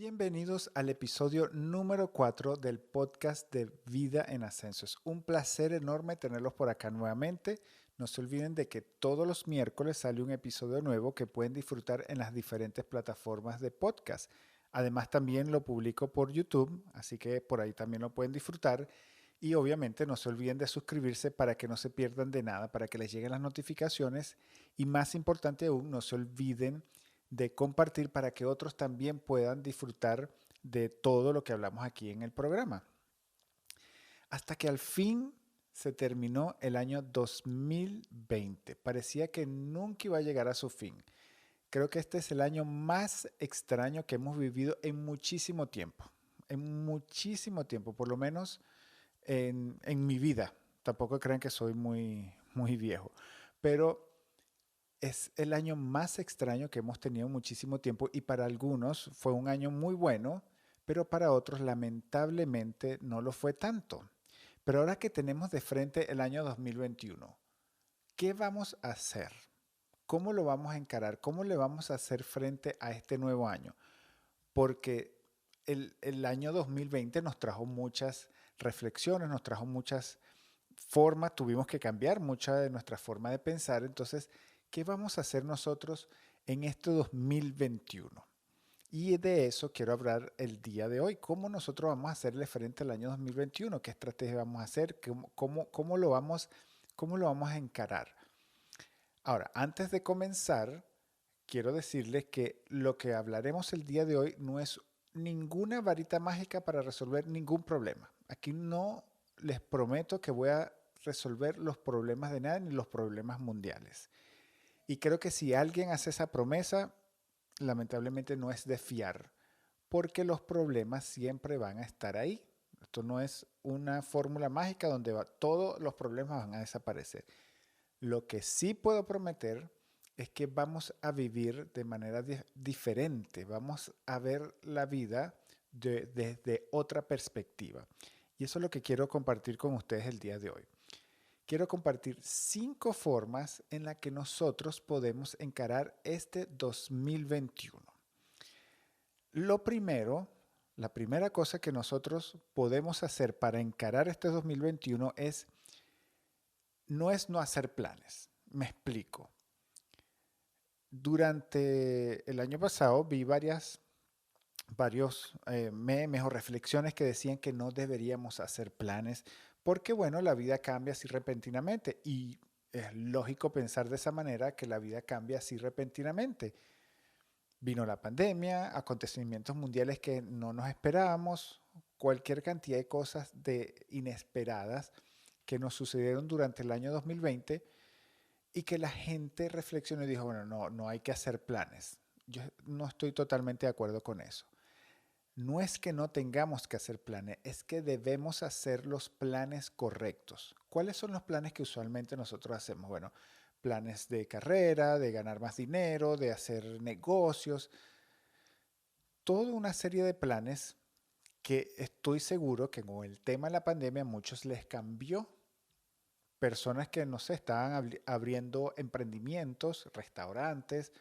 Bienvenidos al episodio número 4 del podcast de Vida en Ascenso. Es un placer enorme tenerlos por acá nuevamente. No se olviden de que todos los miércoles sale un episodio nuevo que pueden disfrutar en las diferentes plataformas de podcast. Además también lo publico por YouTube, así que por ahí también lo pueden disfrutar. Y obviamente no se olviden de suscribirse para que no se pierdan de nada, para que les lleguen las notificaciones. Y más importante aún, no se olviden de compartir para que otros también puedan disfrutar de todo lo que hablamos aquí en el programa. Hasta que al fin se terminó el año 2020. Parecía que nunca iba a llegar a su fin. Creo que este es el año más extraño que hemos vivido en muchísimo tiempo. En muchísimo tiempo, por lo menos en mi vida. Tampoco crean que soy muy viejo. Pero es el año más extraño que hemos tenido en muchísimo tiempo y para algunos fue un año muy bueno, pero para otros lamentablemente no lo fue tanto. Pero ahora que tenemos de frente el año 2021, ¿qué vamos a hacer? ¿Cómo lo vamos a encarar? ¿Cómo le vamos a hacer frente a este nuevo año? Porque el año 2020 nos trajo muchas reflexiones, nos trajo muchas formas, tuvimos que cambiar mucha de nuestra forma de pensar. Entonces, ¿qué vamos a hacer nosotros en este 2021? Y de eso quiero hablar el día de hoy. ¿Cómo nosotros vamos a hacerle frente al año 2021? ¿Qué estrategia vamos a hacer? ¿Cómo lo vamos a encarar? Ahora, antes de comenzar, quiero decirles que lo que hablaremos el día de hoy no es ninguna varita mágica para resolver ningún problema. Aquí no les prometo que voy a resolver los problemas de nadie ni los problemas mundiales. Y creo que si alguien hace esa promesa, lamentablemente no es de fiar, porque los problemas siempre van a estar ahí. Esto no es una fórmula mágica donde todos los problemas van a desaparecer. Lo que sí puedo prometer es que vamos a vivir de manera diferente, vamos a ver la vida desde otra perspectiva. Y eso es lo que quiero compartir con ustedes el día de hoy. Quiero compartir 5 formas en las que nosotros podemos encarar este 2021. Lo primero, la primera cosa que nosotros podemos hacer para encarar este 2021 no es no hacer planes. Me explico. Durante el año pasado vi varios memes o reflexiones que decían que no deberíamos hacer planes porque, bueno, la vida cambia así repentinamente y es lógico pensar de esa manera que la vida cambia así repentinamente. Vino la pandemia, acontecimientos mundiales que no nos esperábamos, cualquier cantidad de cosas inesperadas que nos sucedieron durante el año 2020 y que la gente reflexionó y dijo, bueno, no hay que hacer planes. Yo no estoy totalmente de acuerdo con eso. No es que no tengamos que hacer planes, es que debemos hacer los planes correctos. ¿Cuáles son los planes que usualmente nosotros hacemos? Bueno, planes de carrera, de ganar más dinero, de hacer negocios, toda una serie de planes que estoy seguro que con el tema de la pandemia a muchos les cambió. Personas que, no sé, estaban abriendo emprendimientos, restaurantes,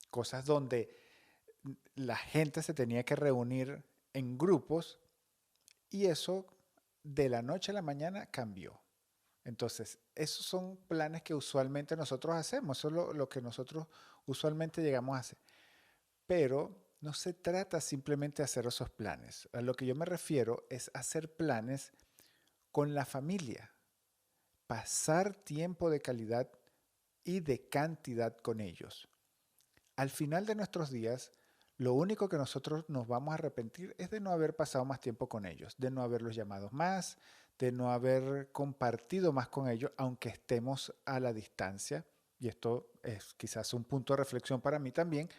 cosas donde la gente se tenía que reunir en grupos y eso de la noche a la mañana cambió. Entonces, esos son planes que usualmente nosotros hacemos, eso es lo que nosotros usualmente llegamos a hacer. Pero no se trata simplemente de hacer esos planes. A lo que yo me refiero es hacer planes con la familia, pasar tiempo de calidad y de cantidad con ellos. Al final de nuestros días, lo único que nosotros nos vamos a arrepentir es de no haber pasado más tiempo con ellos, de no haberlos llamado más, de no haber compartido más con ellos, aunque estemos a la distancia. Y esto es quizás un punto de reflexión para mí también,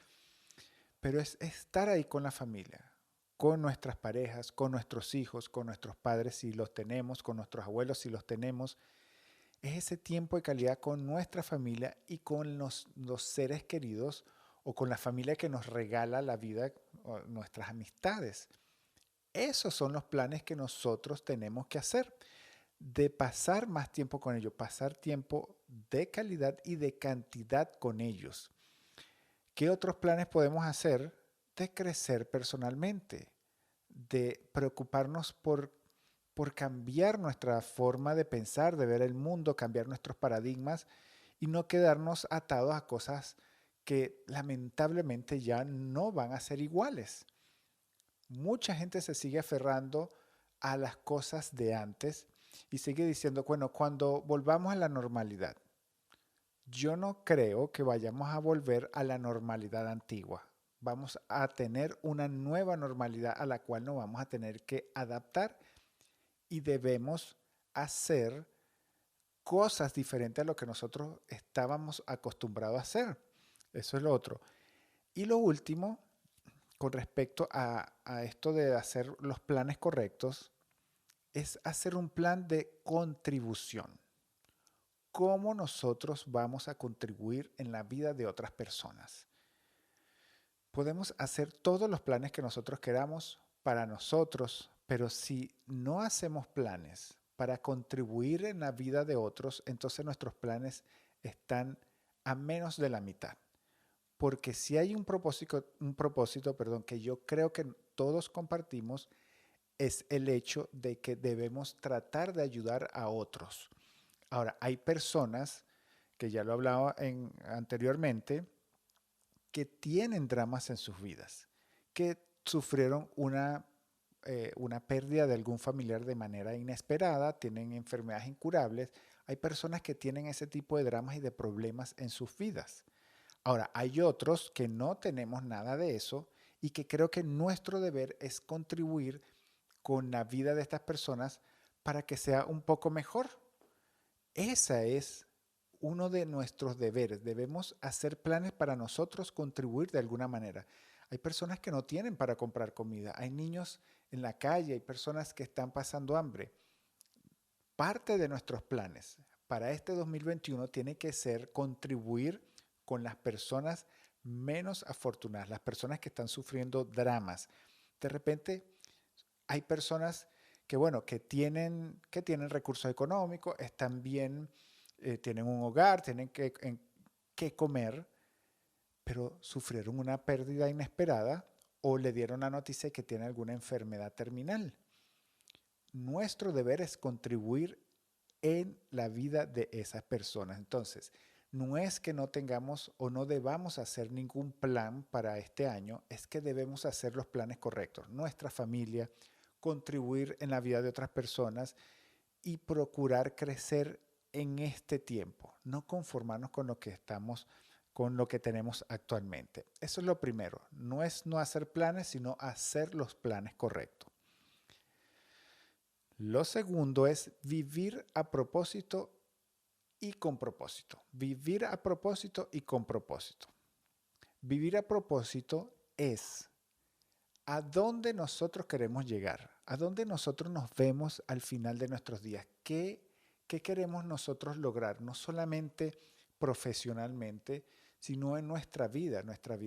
pero es estar ahí con la familia, con nuestras parejas, con nuestros hijos, con nuestros padres si los tenemos, con nuestros abuelos si los tenemos. Es ese tiempo de calidad con nuestra familia y con los seres queridos o con la familia que nos regala la vida, nuestras amistades. Esos son los planes que nosotros tenemos que hacer, de pasar más tiempo con ellos, pasar tiempo de calidad y de cantidad con ellos. ¿Qué otros planes podemos hacer? de crecer personalmente, de preocuparnos por cambiar nuestra forma de pensar, de ver el mundo, cambiar nuestros paradigmas y no quedarnos atados a cosas que lamentablemente ya no van a ser iguales. Mucha gente se sigue aferrando a las cosas de antes y sigue diciendo, bueno, cuando volvamos a la normalidad, yo no creo que vayamos a volver a la normalidad antigua. Vamos a tener una nueva normalidad a la cual nos vamos a tener que adaptar y debemos hacer cosas diferentes a lo que nosotros estábamos acostumbrados a hacer. Eso es lo otro. Y lo último, con respecto a esto de hacer los planes correctos, es hacer un plan de contribución. ¿Cómo nosotros vamos a contribuir en la vida de otras personas? Podemos hacer todos los planes que nosotros queramos para nosotros, pero si no hacemos planes para contribuir en la vida de otros, entonces nuestros planes están a menos de la mitad. Porque si hay un propósito, perdón, que yo creo que todos compartimos, es el hecho de que debemos tratar de ayudar a otros. Ahora, hay personas, que ya lo hablaba anteriormente, que tienen dramas en sus vidas, que sufrieron una pérdida de algún familiar de manera inesperada, tienen enfermedades incurables. Hay personas que tienen ese tipo de dramas y de problemas en sus vidas. Ahora, hay otros que no tenemos nada de eso y que creo que nuestro deber es contribuir con la vida de estas personas para que sea un poco mejor. Ese es uno de nuestros deberes. Debemos hacer planes para nosotros contribuir de alguna manera. Hay personas que no tienen para comprar comida, hay niños en la calle, hay personas que están pasando hambre. Parte de nuestros planes para este 2021 tiene que ser contribuir con las personas menos afortunadas, las personas que están sufriendo dramas. De repente hay personas que, bueno, que tienen recursos económicos, están bien, tienen un hogar, tienen que comer, pero sufrieron una pérdida inesperada o le dieron la noticia de que tiene alguna enfermedad terminal. Nuestro deber es contribuir en la vida de esas personas. Entonces, no es que no tengamos o no debamos hacer ningún plan para este año, es que debemos hacer los planes correctos. Nuestra familia, contribuir en la vida de otras personas y procurar crecer en este tiempo, no conformarnos con lo que estamos, con lo que tenemos actualmente. Eso es lo primero. No es no hacer planes, sino hacer los planes correctos. Lo segundo es vivir a propósito y con propósito. Vivir a propósito y con propósito. Vivir a propósito es a dónde nosotros queremos llegar, a dónde nosotros nos vemos al final de nuestros días, qué queremos nosotros lograr, no solamente profesionalmente, sino en nuestra vida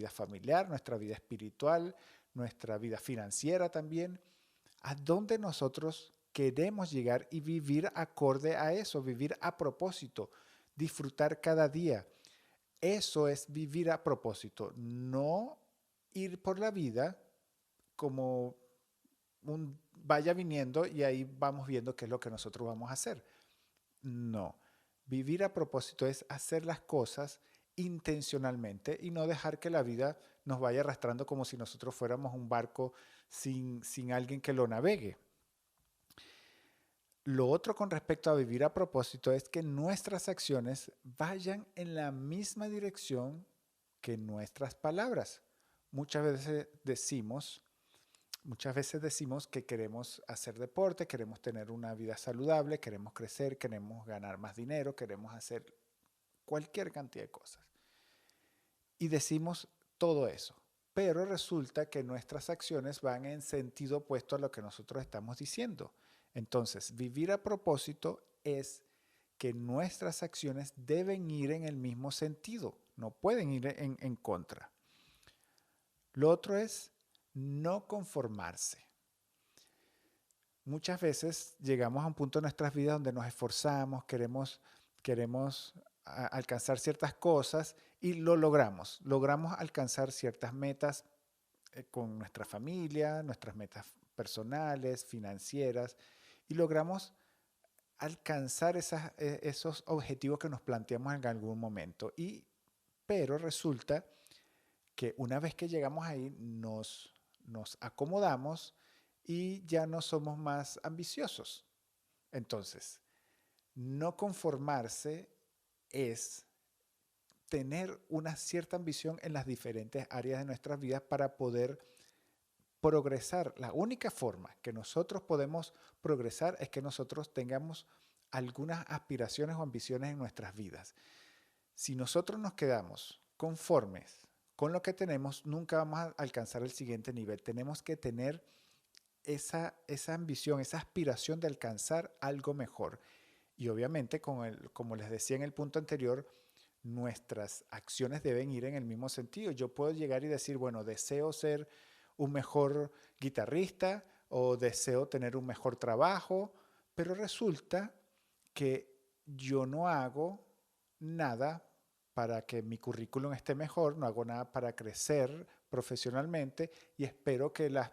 familiar, nuestra vida espiritual, nuestra vida financiera también, a dónde nosotros queremos llegar y vivir acorde a eso, vivir a propósito, disfrutar cada día. Eso es vivir a propósito, no ir por la vida como un vaya viniendo y ahí vamos viendo qué es lo que nosotros vamos a hacer. No, vivir a propósito es hacer las cosas intencionalmente y no dejar que la vida nos vaya arrastrando como si nosotros fuéramos un barco sin alguien que lo navegue. Lo otro con respecto a vivir a propósito es que nuestras acciones vayan en la misma dirección que nuestras palabras. Muchas veces decimos, Muchas veces decimos que queremos hacer deporte, queremos tener una vida saludable, queremos crecer, queremos ganar más dinero, queremos hacer cualquier cantidad de cosas. Y decimos todo eso. Pero resulta que nuestras acciones van en sentido opuesto a lo que nosotros estamos diciendo. Entonces, vivir a propósito es que nuestras acciones deben ir en el mismo sentido, no pueden ir en contra. Lo otro es no conformarse. Muchas veces llegamos a un punto en nuestras vidas donde nos esforzamos, queremos alcanzar ciertas cosas y lo logramos. Logramos alcanzar ciertas metas con nuestra familia, nuestras metas personales, financieras, y logramos alcanzar esos objetivos que nos planteamos en algún momento. Pero resulta que una vez que llegamos ahí nos acomodamos y ya no somos más ambiciosos. Entonces, no conformarse es tener una cierta ambición en las diferentes áreas de nuestras vidas para poder progresar. La única forma que nosotros podemos progresar es que nosotros tengamos algunas aspiraciones o ambiciones en nuestras vidas. Si nosotros nos quedamos conformes con lo que tenemos, nunca vamos a alcanzar el siguiente nivel. Tenemos que tener esa ambición, esa aspiración de alcanzar algo mejor. Y obviamente, como les decía en el punto anterior, nuestras acciones deben ir en el mismo sentido. Yo puedo llegar y decir, bueno, deseo ser un mejor guitarrista o deseo tener un mejor trabajo, pero resulta que yo no hago nada para que mi currículum esté mejor, no hago nada para crecer profesionalmente y espero que las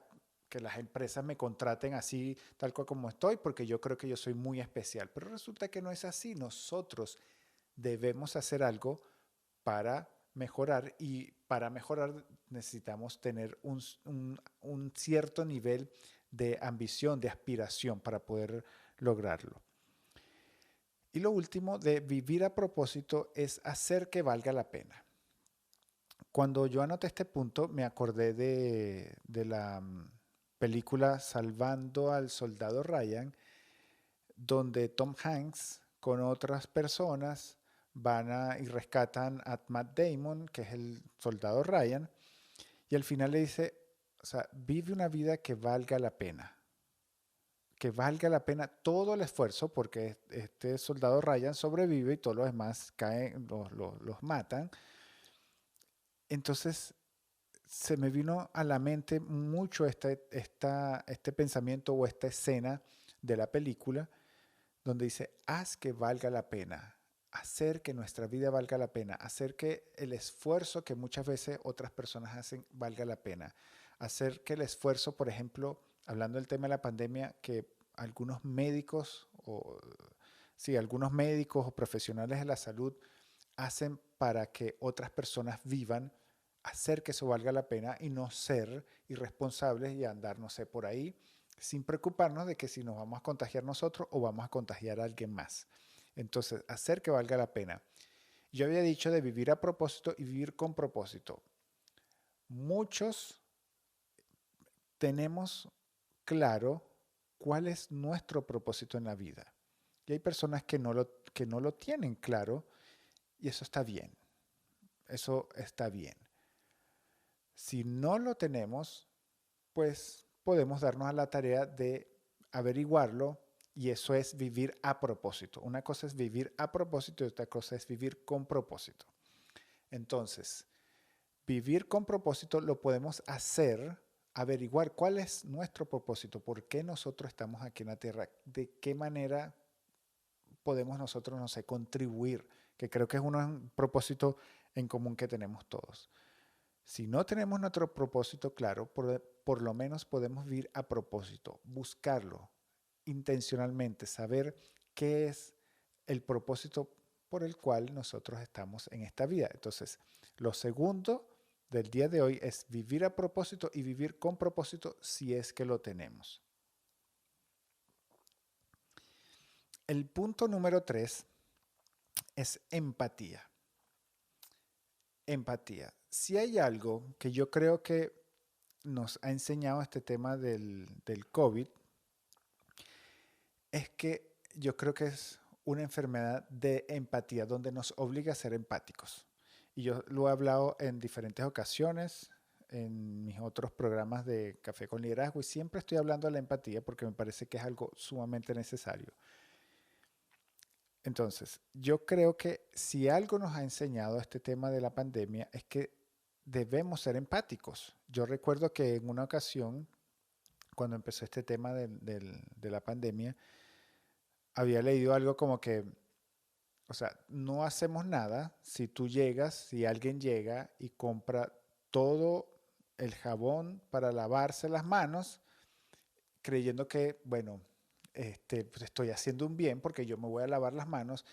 empresas me contraten así, tal cual como estoy, porque yo creo que yo soy muy especial. Pero resulta que no es así. Nosotros debemos hacer algo para mejorar y para mejorar necesitamos tener un cierto nivel de ambición, de aspiración para poder lograrlo. Y lo último de vivir a propósito es hacer que valga la pena. Cuando yo anoté este punto me acordé de la película Salvando al Soldado Ryan, donde Tom Hanks con otras personas y rescatan a Matt Damon, que es el soldado Ryan, y al final le dice, o sea, vive una vida que valga la pena todo el esfuerzo, porque este soldado Ryan sobrevive y todos los demás caen, los matan. Entonces se me vino a la mente mucho este pensamiento o esta escena de la película donde dice, haz que valga la pena, hacer que nuestra vida valga la pena, hacer que el esfuerzo que muchas veces otras personas hacen valga la pena, hacer que el esfuerzo, por ejemplo, hablando del tema de la pandemia, que algunos médicos o sí, algunos médicos o profesionales de la salud hacen para que otras personas vivan, hacer que eso valga la pena y no ser irresponsables y andar, no sé, por ahí sin preocuparnos de que si nos vamos a contagiar nosotros o vamos a contagiar a alguien más. Entonces, hacer que valga la pena. Yo había dicho de vivir a propósito y vivir con propósito. Muchos tenemos claro cuál es nuestro propósito en la vida. Y hay personas que no lo tienen claro y eso está bien. Eso está bien. Si no lo tenemos, pues podemos darnos a la tarea de averiguarlo y eso es vivir a propósito. Una cosa es vivir a propósito y otra cosa es vivir con propósito. Entonces, vivir con propósito lo podemos hacer, averiguar cuál es nuestro propósito, por qué nosotros estamos aquí en la tierra, de qué manera podemos nosotros, no sé, contribuir, que creo que es un propósito en común que tenemos todos. Si no tenemos nuestro propósito claro, por lo menos podemos vivir a propósito, buscarlo intencionalmente, saber qué es el propósito por el cual nosotros estamos en esta vida. Entonces, lo segundo del día de hoy es vivir a propósito y vivir con propósito si es que lo tenemos. El punto número 3 es empatía. Empatía. Si hay algo que yo creo que nos ha enseñado este tema del COVID, es que yo creo que es una enfermedad de empatía, donde nos obliga a ser empáticos. Y yo lo he hablado en diferentes ocasiones, en mis otros programas de Café con Liderazgo, y siempre estoy hablando de la empatía porque me parece que es algo sumamente necesario. Entonces, yo creo que si algo nos ha enseñado este tema de la pandemia es que debemos ser empáticos. Yo recuerdo que en una ocasión, cuando empezó este tema de la pandemia, había leído algo como que, o sea, no hacemos nada si tú llegas, si alguien llega y compra todo, el jabón para lavarse las manos, creyendo que, bueno, pues estoy haciendo un bien porque yo me voy a lavar las manos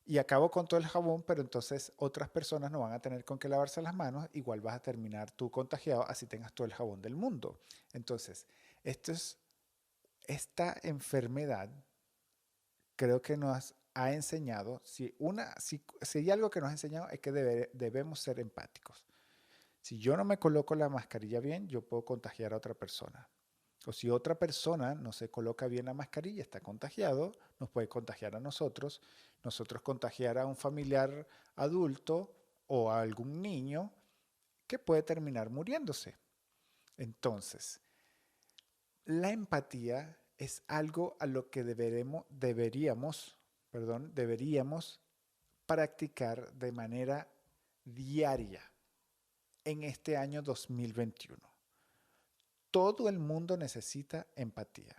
y acabo con todo el jabón, pero entonces otras personas no van a tener con qué lavarse las manos, igual vas a terminar tú contagiado así tengas todo el jabón del mundo. Entonces, esto es, esta enfermedad creo que nos ha enseñado, si hay algo que nos ha enseñado es que debemos ser empáticos. Si yo no me coloco la mascarilla bien, yo puedo contagiar a otra persona. O si otra persona no se coloca bien la mascarilla, está contagiado, nos puede contagiar a nosotros contagiar a un familiar adulto o a algún niño que puede terminar muriéndose. Entonces, la empatía es algo a lo que deberíamos practicar de manera diaria en este año 2021. Todo el mundo necesita empatía.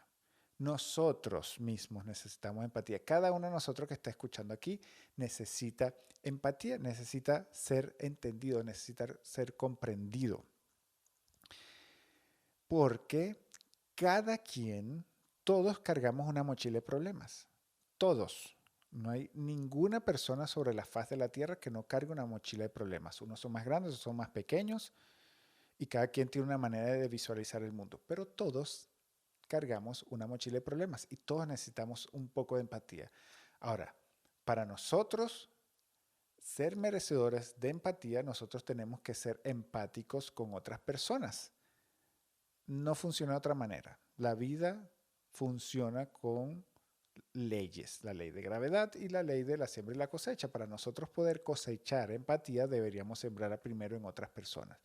Nosotros mismos necesitamos empatía. Cada uno de nosotros que está escuchando aquí necesita empatía, necesita ser entendido, necesita ser comprendido. Porque cada quien, todos cargamos una mochila de problemas. Todos. No hay ninguna persona sobre la faz de la tierra que no cargue una mochila de problemas. Unos son más grandes, otros son más pequeños y cada quien tiene una manera de visualizar el mundo. Pero todos cargamos una mochila de problemas y todos necesitamos un poco de empatía. Ahora, para nosotros ser merecedores de empatía, nosotros tenemos que ser empáticos con otras personas. No funciona de otra manera. La vida funciona con leyes, la ley de gravedad y la ley de la siembra y la cosecha. Para nosotros poder cosechar empatía, deberíamos sembrar primero en otras personas.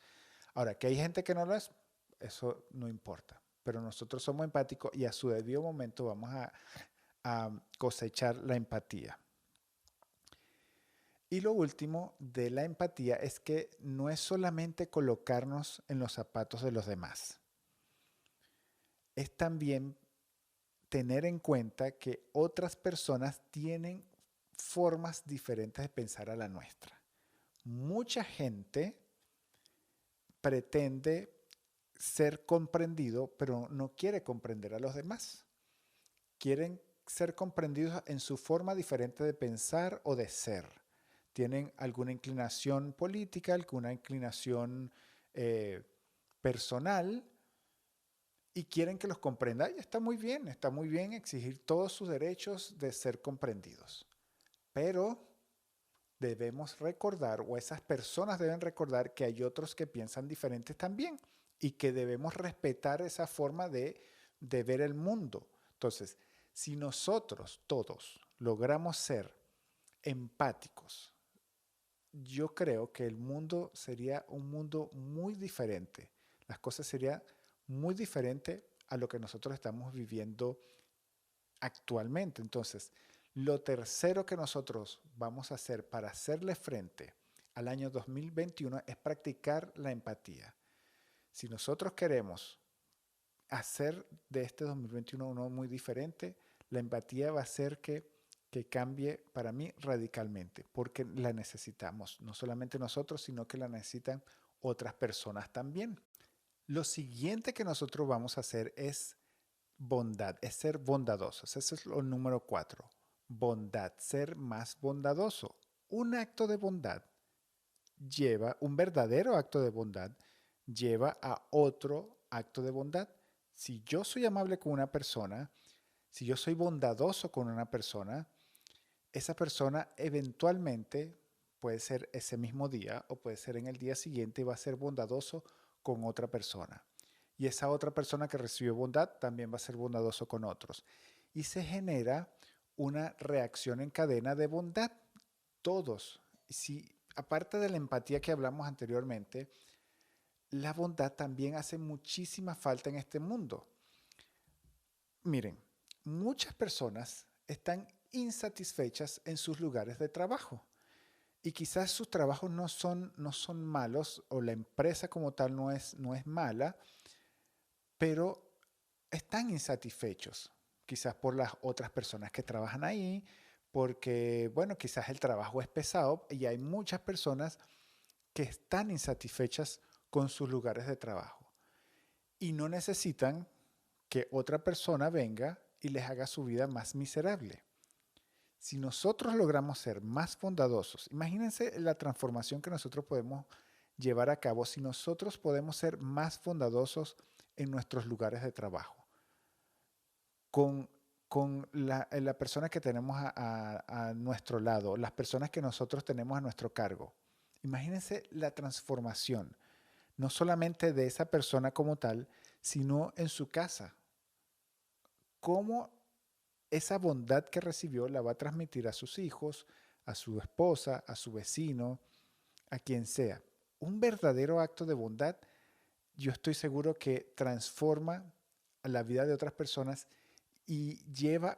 Ahora, que hay gente que no lo es, eso no importa. Pero nosotros somos empáticos y a su debido momento vamos a cosechar la empatía. Y lo último de la empatía es que no es solamente colocarnos en los zapatos de los demás. Es también tener en cuenta que otras personas tienen formas diferentes de pensar a la nuestra. Mucha gente pretende ser comprendido, pero no quiere comprender a los demás. Quieren ser comprendidos en su forma diferente de pensar o de ser. Tienen alguna inclinación política, alguna inclinación personal y quieren que los comprenda. Y está muy bien exigir todos sus derechos de ser comprendidos. Pero debemos recordar, o esas personas deben recordar que hay otros que piensan diferentes también y que debemos respetar esa forma de ver el mundo. Entonces, si nosotros todos logramos ser empáticos, yo creo que el mundo sería un mundo muy diferente. Las cosas serían muy diferentes a lo que nosotros estamos viviendo actualmente. Entonces, lo tercero que nosotros vamos a hacer para hacerle frente al año 2021 es practicar la empatía. Si nosotros queremos hacer de este 2021 uno muy diferente, la empatía va a hacer que cambie para mí radicalmente, porque la necesitamos, no solamente nosotros, sino que la necesitan otras personas también. Lo siguiente que nosotros vamos a hacer es bondad, es ser bondadosos. Ese es lo número 4. Bondad, ser más bondadoso. Un acto de bondad un verdadero acto de bondad lleva a otro acto de bondad. Si yo soy amable con una persona, si yo soy bondadoso con una persona, esa persona eventualmente puede ser ese mismo día o puede ser en el día siguiente y va a ser bondadoso con otra persona. Y esa otra persona que recibió bondad también va a ser bondadoso con otros. Y se genera una reacción en cadena de bondad. Todos. Si, aparte de la empatía que hablamos anteriormente, la bondad también hace muchísima falta en este mundo. Miren, muchas personas están insatisfechas en sus lugares de trabajo. Y quizás sus trabajos no son malos o la empresa como tal no es mala, pero están insatisfechos, quizás por las otras personas que trabajan ahí, porque, bueno, quizás el trabajo es pesado y hay muchas personas que están insatisfechas con sus lugares de trabajo y no necesitan que otra persona venga y les haga su vida más miserable. Si nosotros logramos ser más bondadosos, imagínense la transformación que nosotros podemos llevar a cabo si nosotros podemos ser más bondadosos en nuestros lugares de trabajo, con, con la persona que tenemos a nuestro lado, las personas que nosotros tenemos a nuestro cargo. Imagínense la transformación, no solamente de esa persona como tal, sino en su casa. Cómo esa bondad que recibió la va a transmitir a sus hijos, a su esposa, a su vecino, a quien sea. Un verdadero acto de bondad, yo estoy seguro que transforma la vida de otras personas y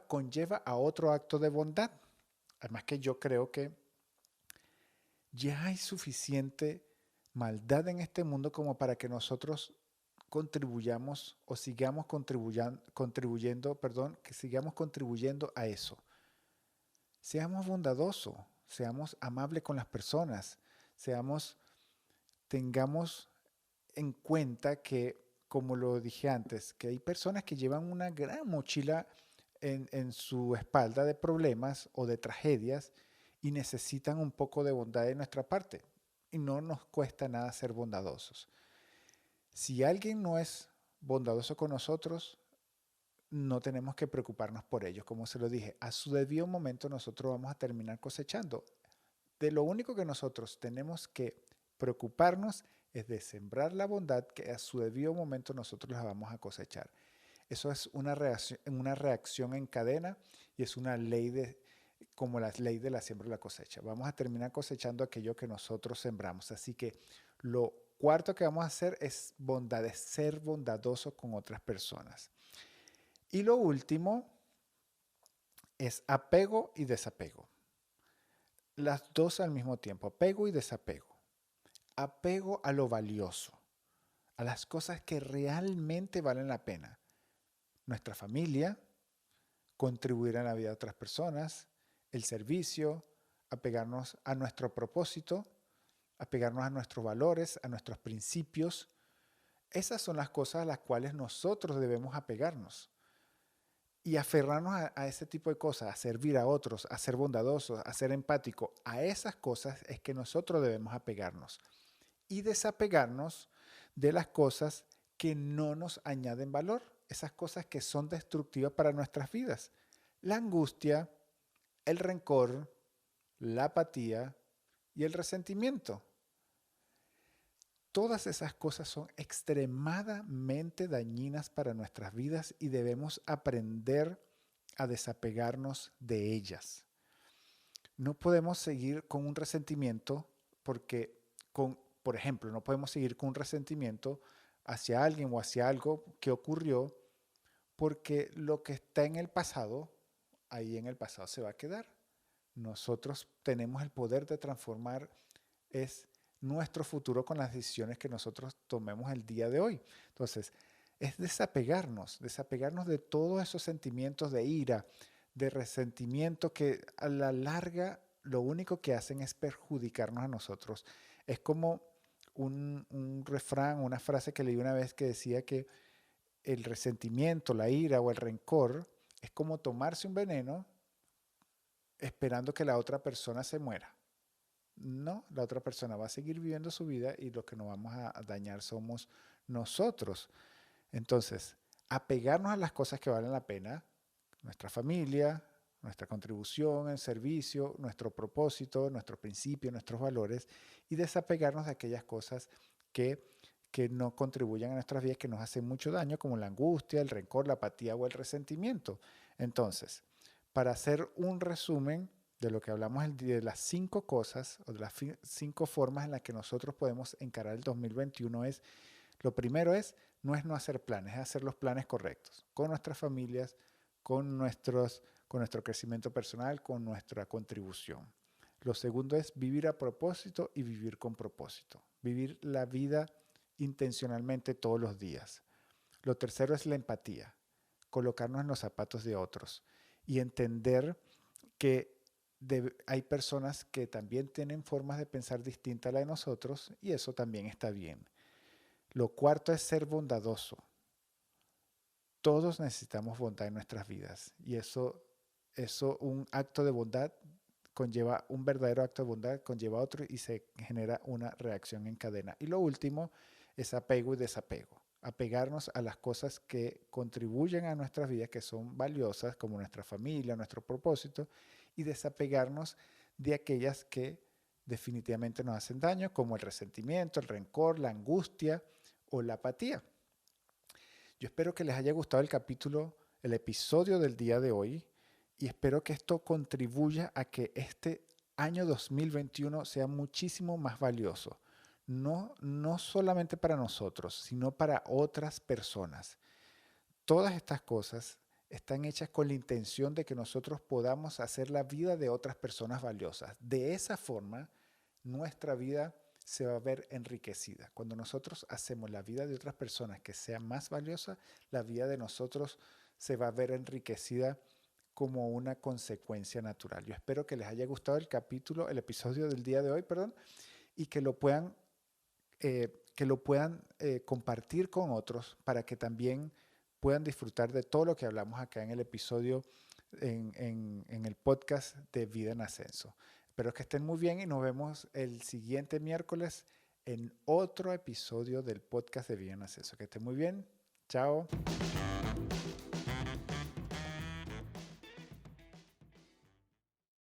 conlleva a otro acto de bondad. Además que yo creo que ya hay suficiente maldad en este mundo como para que nosotros contribuyamos o sigamos contribuyendo, perdón, que sigamos contribuyendo a eso. Seamos bondadosos, seamos amables con las personas, seamos, tengamos en cuenta que, como lo dije antes, que hay personas que llevan una gran mochila en su espalda de problemas o de tragedias y necesitan un poco de bondad de nuestra parte. Y no nos cuesta nada ser bondadosos. Si alguien no es bondadoso con nosotros, no tenemos que preocuparnos por ellos. Como se lo dije, a su debido momento nosotros vamos a terminar cosechando. De lo único que nosotros tenemos que preocuparnos es de sembrar la bondad que a su debido momento nosotros la vamos a cosechar. Eso es una reacción en cadena y es una ley como la ley de la siembra y la cosecha. Vamos a terminar cosechando aquello que nosotros sembramos. Así que lo cuarto que vamos a hacer es bondad, es ser bondadoso con otras personas. Y lo último es apego y desapego. Las dos al mismo tiempo, apego y desapego. Apego a lo valioso, a las cosas que realmente valen la pena. Nuestra familia, contribuir a la vida de otras personas, el servicio, apegarnos a nuestro propósito, apegarnos a nuestros valores, a nuestros principios. Esas son las cosas a las cuales nosotros debemos apegarnos. Y aferrarnos a ese tipo de cosas, a servir a otros, a ser bondadosos, a ser empáticos, a esas cosas es que nosotros debemos apegarnos. Y desapegarnos de las cosas que no nos añaden valor, esas cosas que son destructivas para nuestras vidas. La angustia, el rencor, la apatía y el resentimiento. Todas esas cosas son extremadamente dañinas para nuestras vidas y debemos aprender a desapegarnos de ellas. No podemos seguir con un resentimiento porque, por ejemplo, no podemos seguir con un resentimiento hacia alguien o hacia algo que ocurrió porque lo que está en el pasado, ahí en el pasado se va a quedar. Nosotros tenemos el poder de transformar es nuestro futuro con las decisiones que nosotros tomemos el día de hoy. Entonces, es desapegarnos de todos esos sentimientos de ira, de resentimiento que a la larga lo único que hacen es perjudicarnos a nosotros. Es como un refrán, una frase que leí una vez que decía que el resentimiento, la ira o el rencor es como tomarse un veneno esperando que la otra persona se muera. No, la otra persona va a seguir viviendo su vida y lo que nos vamos a dañar somos nosotros. Entonces, apegarnos a las cosas que valen la pena, nuestra familia, nuestra contribución, el servicio, nuestro propósito, nuestro principio, nuestros valores, y desapegarnos de aquellas cosas que no contribuyan a nuestras vidas, que nos hacen mucho daño, como la angustia, el rencor, la apatía o el resentimiento. Entonces, para hacer un resumen de lo que hablamos de las 5 cosas o de las 5 formas en las que nosotros podemos encarar el 2021 es, lo primero no es no hacer planes, es hacer los planes correctos con nuestras familias, con nuestro crecimiento personal, con nuestra contribución. Lo segundo es vivir a propósito y vivir con propósito. Vivir la vida intencionalmente todos los días. Lo tercero es la empatía, colocarnos en los zapatos de otros y entender que hay personas que también tienen formas de pensar distintas a la de nosotros y eso también está bien. Lo cuarto es ser bondadoso. Todos necesitamos bondad en nuestras vidas y un acto de bondad conlleva, un verdadero acto de bondad conlleva otro y se genera una reacción en cadena. Y lo último es apego y desapego. Apegarnos a las cosas que contribuyen a nuestras vidas, que son valiosas, como nuestra familia, nuestro propósito, y desapegarnos de aquellas que definitivamente nos hacen daño, como el resentimiento, el rencor, la angustia o la apatía. Yo espero que les haya gustado el episodio del día de hoy y espero que esto contribuya a que este año 2021 sea muchísimo más valioso. No solamente para nosotros, sino para otras personas. Todas estas cosas están hechas con la intención de que nosotros podamos hacer la vida de otras personas valiosas. De esa forma, nuestra vida se va a ver enriquecida. Cuando nosotros hacemos la vida de otras personas que sea más valiosa, la vida de nosotros se va a ver enriquecida como una consecuencia natural. Yo espero que les haya gustado el episodio del día de hoy, perdón, y que lo puedan compartir con otros para que también puedan disfrutar de todo lo que hablamos acá en el episodio, en el podcast de Vida en Ascenso. Espero que estén muy bien y nos vemos el siguiente miércoles en otro episodio del podcast de Vida en Ascenso. Que estén muy bien. Chao.